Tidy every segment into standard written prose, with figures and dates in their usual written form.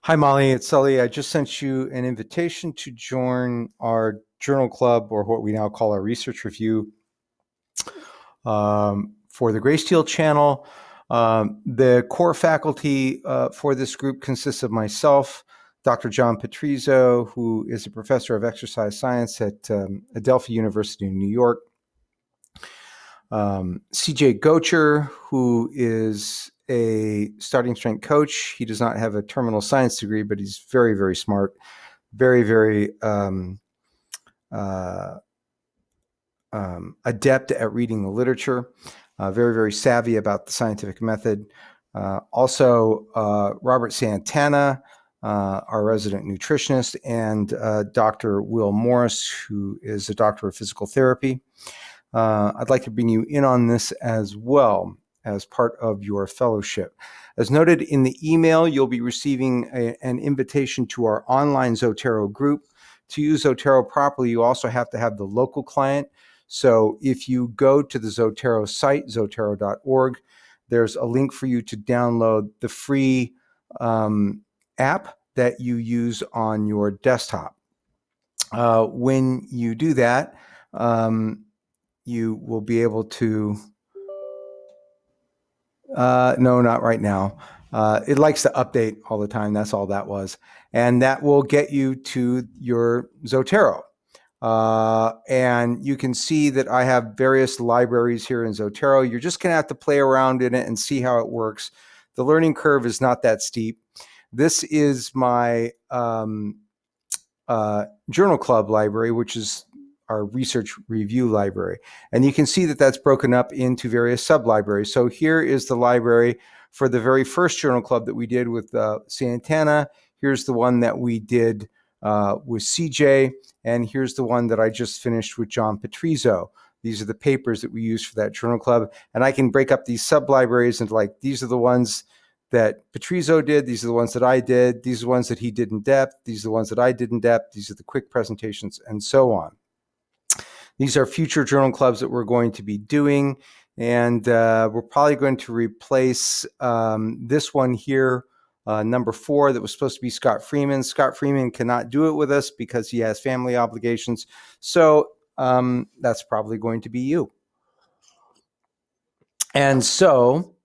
Hi, Molly. It's Sully. I just sent you an invitation to join our journal club, or what we now call our research review, for the Graysteel channel. The core faculty for this group consists of myself, Dr. John Patrizio, who is a professor of exercise science at Adelphi University in New York, CJ Gocher, who is a starting strength coach. He does not have a terminal science degree, but he's very, very smart, very adept at reading the literature, very, very savvy about the scientific method. Also, Robert Santana, our resident nutritionist, and Dr. Will Morris, who is a doctor of physical therapy. I'd like to bring you in on this as well as part of your fellowship. As noted in the email, you'll be receiving an invitation to our online Zotero group. To use Zotero properly, you also have to have the local client. So if you go to the Zotero site, zotero.org, there's a link for you to download the free app that you use on your desktop. When you do that, you will be able to, no, not right now. It likes to update all the time. That's all that was. And that will get you to your Zotero. And you can see that I have various libraries here in Zotero. You're just going to have to play around in it and see how it works. The learning curve is not that steep. This is my journal club library, which is our research review library. And you can see that that's broken up into various sub-libraries. So here is the library for the very first journal club that we did with Santana. Here's the one that we did with CJ. And here's the one that I just finished with John Patrizio. These are the papers that we use for that journal club. And I can break up these sub-libraries into, like, these are the ones that Patrizio did. These are the ones that I did. These are the ones that he did in depth. These are the ones that I did in depth. These are the quick presentations, and so on. These are future journal clubs that we're going to be doing, and we're probably going to replace this one here, number 4, that was supposed to be Scott Freeman. Scott Freeman cannot do it with us because he has family obligations, so that's probably going to be you. And so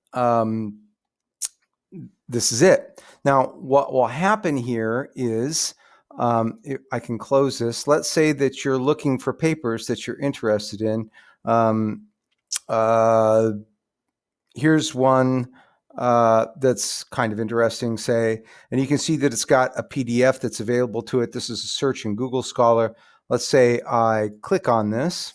this is it. Now, what will happen here is, I can close this. Let's say that you're looking for papers that you're interested in. Here's one that's kind of interesting, say, and you can see that it's got a PDF that's available to it. This is a search in Google Scholar. Let's say I click on this,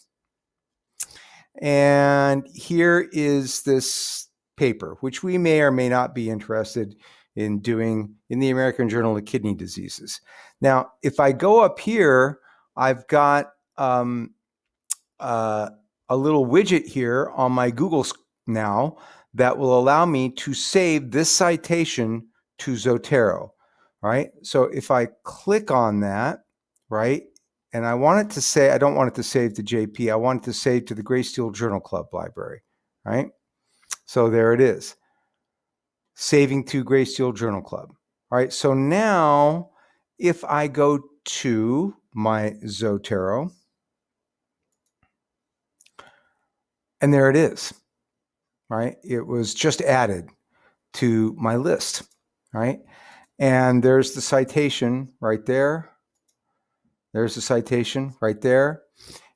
and here is this paper, which we may or may not be interested in doing in the American Journal of Kidney Diseases. Now, if I go up here, I've got a little widget here on my Google now that will allow me to save this citation to Zotero, right? So if I click on that, right, and I want it to say, I don't want it to save to JP, I want it to save to the Graysteel Journal Club library, right? So there it is, saving to Graysteel Journal Club. All right, so now if I go to my Zotero, and there it is, right? It was just added to my list, right? And there's the citation right there. There's the citation right there.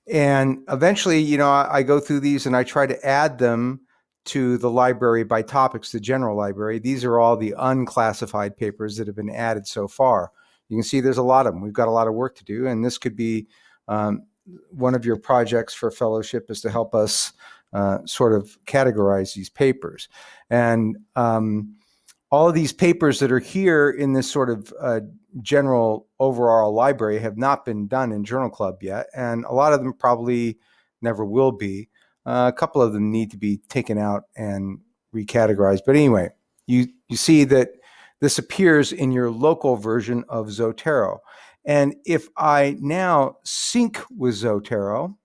And eventually, you know, I go through these and I try to add them to the library by topics, the general library. These are all the unclassified papers that have been added so far. You can see there's a lot of them. We've got a lot of work to do, and this could be one of your projects for fellowship, is to help us sort of categorize these papers. And all of these papers that are here in this sort of general overall library have not been done in Journal Club yet, and a lot of them probably never will be. A couple of them need to be taken out and recategorized. But anyway, you see that this appears in your local version of Zotero. And if I now sync with Zotero,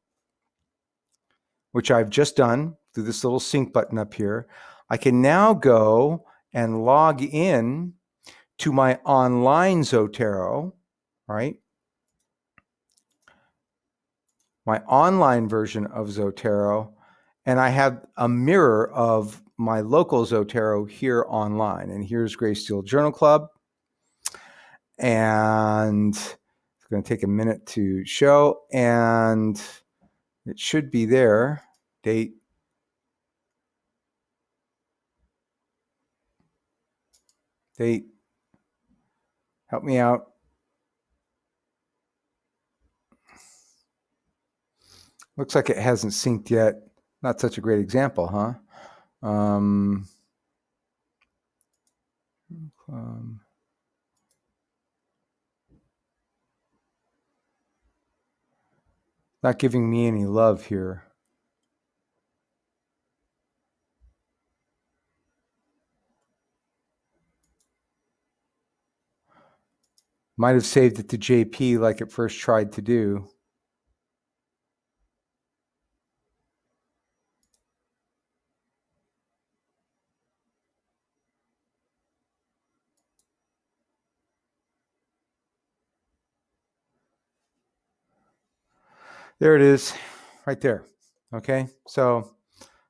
which I've just done through this little sync button up here, I can now go and log in to my online Zotero, right? My online version of Zotero, and I have a mirror of my local Zotero here online. And here's Gray Steel Journal Club. And it's going to take a minute to show, and it should be there. Date. Help me out. Looks like it hasn't synced yet. Not such a great example, huh? Not giving me any love here. Might have saved it to JP like it first tried to do. There it is, right there. Okay, so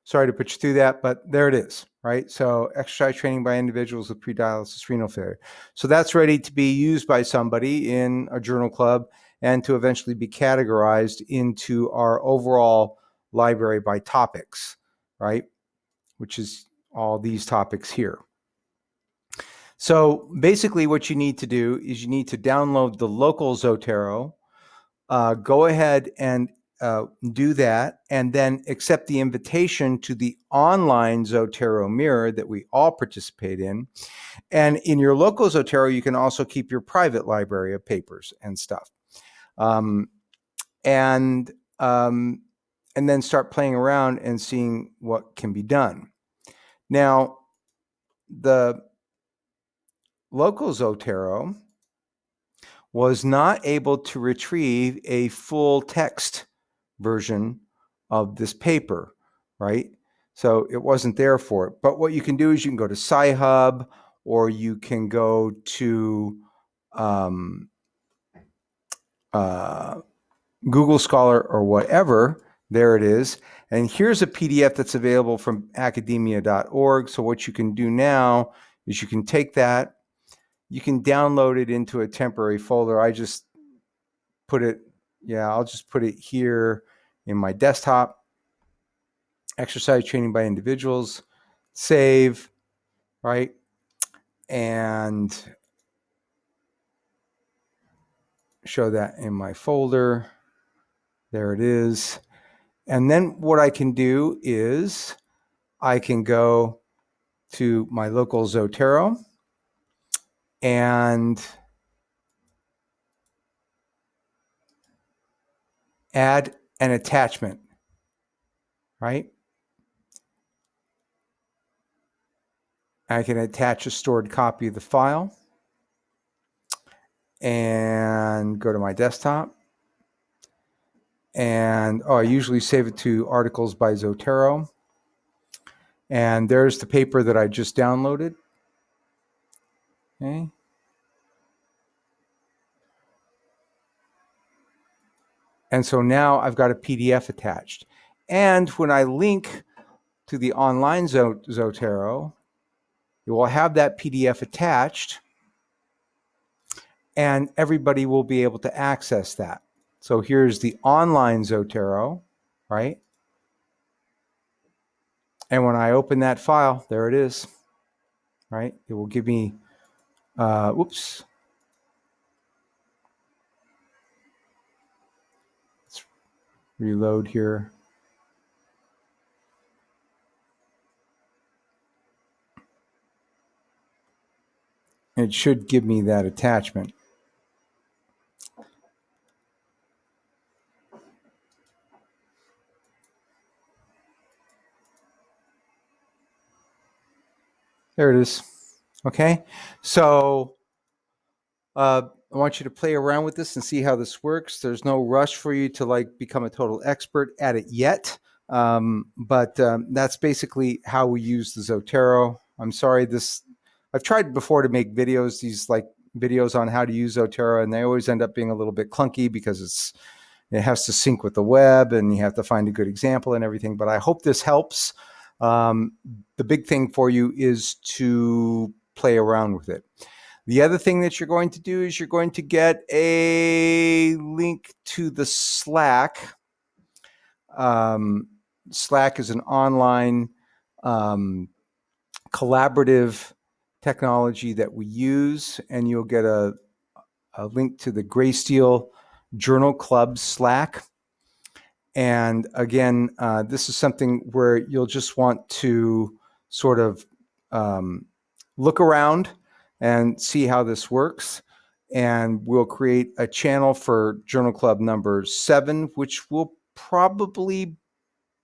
sorry to put you through that, but there it is, right? So exercise training by individuals with pre-dialysis renal failure. So that's ready to be used by somebody in a journal club and to eventually be categorized into our overall library by topics, right? Which is all these topics here. So basically what you need to do is you need to download the local Zotero, go ahead and do that, and then accept the invitation to the online Zotero mirror that we all participate in. And in your local Zotero, you can also keep your private library of papers and stuff. And then start playing around and seeing what can be done. Now, the local Zotero was not able to retrieve a full text version of this paper, right? So it wasn't there for it. But what you can do is you can go to Sci-Hub, or you can go to Google Scholar or whatever. There it is. And here's a PDF that's available from academia.org. So what you can do now is you can take that, you can download it into a temporary folder. I just put it, I'll just put it here in my desktop. Exercise training by individuals, save, right? And show that in my folder. There it is. And then what I can do is I can go to my local Zotero and add an attachment, right? I can attach a stored copy of the file and go to my desktop. And I usually save it to articles by Zotero. And there's the paper that I just downloaded. Okay. And so now I've got a PDF attached. And when I link to the online Zotero, it will have that PDF attached, and everybody will be able to access that. So here's the online Zotero, right? And when I open that file, there it is, right? It will give me, let's reload here. It should give me that attachment. There it is. Okay, so I want you to play around with this and see how this works. There's no rush for you to become a total expert at it yet, but that's basically how we use the Zotero. I'm sorry this I've tried before to make videos, these like videos on how to use Zotero, and they always end up being a little bit clunky because it has to sync with the web and you have to find a good example and everything. But I hope this helps. The big thing for you is to play around with it. The other thing that you're going to do is you're going to get a link to the Slack. Slack is an online collaborative technology that we use, and you'll get a link to the Graysteel Journal Club Slack. And again, this is something where you'll just want to sort of look around and see how this works. And we'll create a channel for Journal Club number 7, which will probably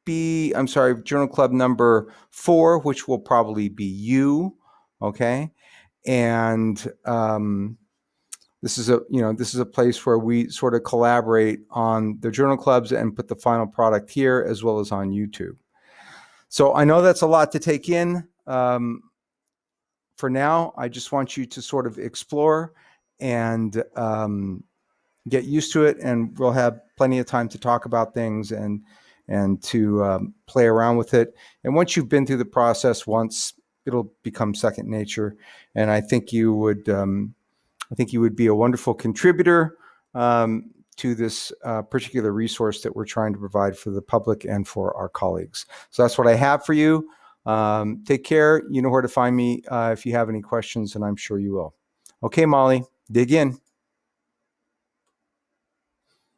be, I'm sorry, Journal Club number 4, which will probably be you, okay? And this is a place where we sort of collaborate on the journal clubs and put the final product here, as well as on YouTube. So I know that's a lot to take in. For now, I just want you to sort of explore and get used to it, and we'll have plenty of time to talk about things and to play around with it. And once you've been through the process once, it'll become second nature. And I think you would be a wonderful contributor to this particular resource that we're trying to provide for the public and for our colleagues. So that's what I have for you. Take care. You know where to find me if you have any questions, and I'm sure you will. Okay, Molly, dig in.